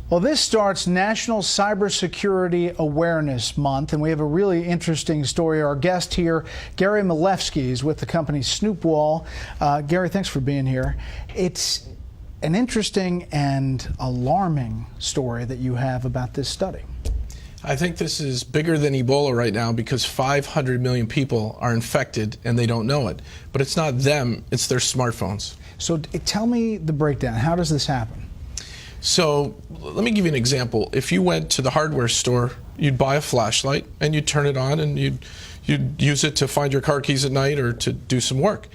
Well, this starts National Cybersecurity Awareness Month, and we have a really interesting story. Our guest here, Gary Malewski, is with the company Snoopwall. Gary, thanks for being here. It's an interesting and alarming story that you have about this study. I think this is bigger than Ebola right now because 500 million people are infected and they don't know it. But it's not them, it's their smartphones. So tell me the breakdown. How does this happen? So let me give you an example. If you went to the hardware store, you'd buy a flashlight and you'd turn it on and you'd use it to find your car keys at night or to do some work.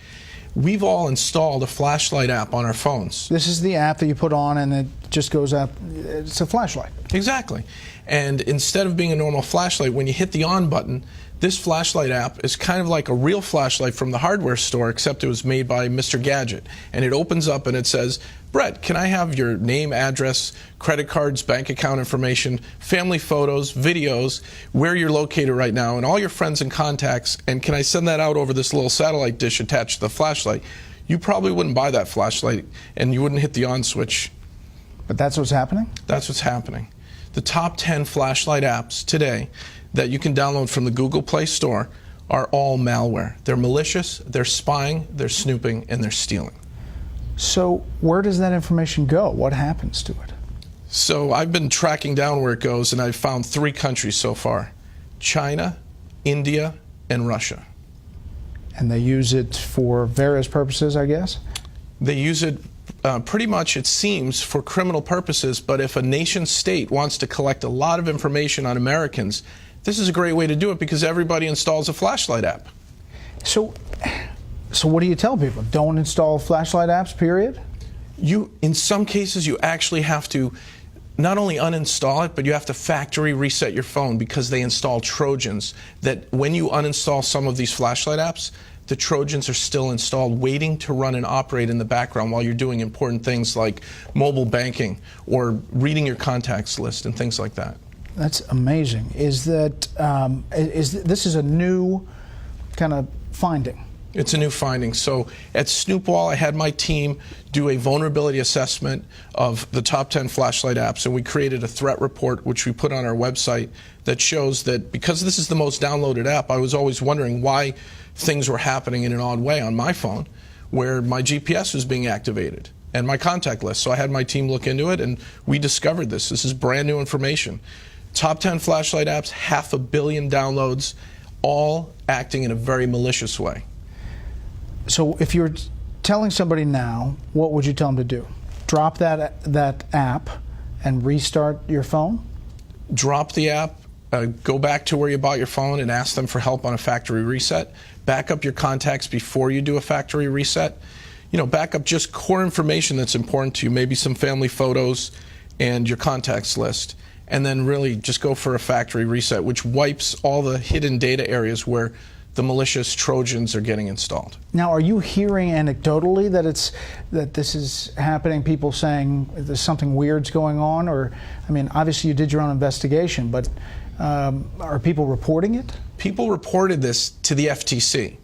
We've all installed a flashlight app on our phones. This is the app that you put on and it just goes up. It's a flashlight. Exactly. And instead of being a normal flashlight, when you hit the on button, this flashlight app is kind of like a real flashlight from the hardware store, except it was made by Mr. Gadget. And it opens up and it says, Brett, can I have your name, address, credit cards, bank account information, family photos, videos, where you're located right now, and all your friends and contacts, and can I send that out over this little satellite dish attached to the flashlight? You probably wouldn't buy that flashlight and you wouldn't hit the on switch. But that's what's happening? That's what's happening. The top 10 flashlight apps today that you can download from the Google Play Store are all malware. They're malicious, they're spying, they're snooping, and they're stealing. So where does that information go? What happens to it? So I've been tracking down where it goes, and I've found 3 countries so far: China, India, and Russia. And they use it for various purposes, I guess? They use it pretty much, it seems, for criminal purposes, but if a nation state wants to collect a lot of information on Americans, this is a great way to do it because everybody installs a flashlight app. So what do you tell people? Don't install flashlight apps, period? In some cases, you actually have to not only uninstall it, but you have to factory reset your phone because they install Trojans that when you uninstall some of these flashlight apps, the Trojans are still installed, waiting to run and operate in the background while you're doing important things like mobile banking or reading your contacts list and things like that. That's amazing. Is that this is a new kind of finding? It's a new finding. So at Snoopwall, I had my team do a vulnerability assessment of the top 10 flashlight apps, and we created a threat report, which we put on our website, that shows that because this is the most downloaded app, I was always wondering why things were happening in an odd way on my phone, where my GPS was being activated and my contact list. So I had my team look into it, and we discovered this. This is brand new information. Top 10 flashlight apps, 500 million downloads, all acting in a very malicious way. So if you're telling somebody now, what would you tell them to do? Drop that app and restart your phone? Drop the app, go back to where you bought your phone and ask them for help on a factory reset. Back up your contacts before you do a factory reset. Back up just core information that's important to you, maybe some family photos and your contacts list. And then really just go for a factory reset, which wipes all the hidden data areas where the malicious Trojans are getting installed. Now, are you hearing anecdotally that this is happening? People saying there's something weird's going on, or I mean, obviously you did your own investigation, but are people reporting it? People reported this to the FTC,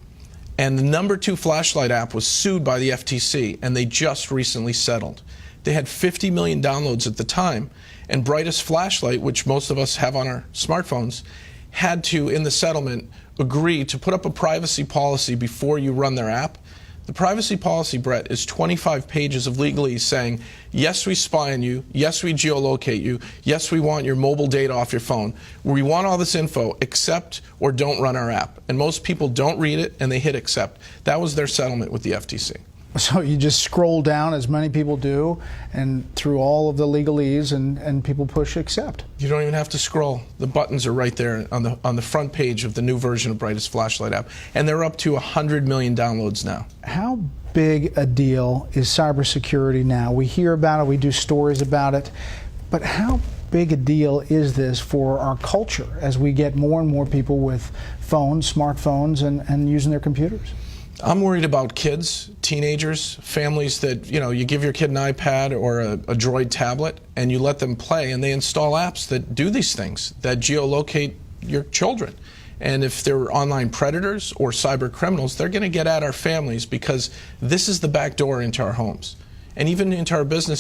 and the #2 flashlight app was sued by the FTC, and they just recently settled. They had 50 million downloads at the time, and Brightest Flashlight, which most of us have on our smartphones, had to, in the settlement, agree to put up a privacy policy before you run their app. The privacy policy, Brett, is 25 pages of legalese saying, yes, we spy on you, yes, we geolocate you, yes, we want your mobile data off your phone. We want all this info, accept or don't run our app. And most people don't read it and they hit accept. That was their settlement with the FTC. So you just scroll down, as many people do, and through all of the legalese, and people push accept. You don't even have to scroll. The buttons are right there on the front page of the new version of Brightest Flashlight app, and they're up to 100 million downloads now. How big a deal is cybersecurity now? We hear about it, we do stories about it, but how big a deal is this for our culture as we get more and more people with phones, smartphones, and using their computers? I'm worried about kids, teenagers, families that, you give your kid an iPad or a Droid tablet and you let them play, and they install apps that do these things, that geolocate your children. And if they're online predators or cyber criminals, they're going to get at our families because this is the back door into our homes and even into our business.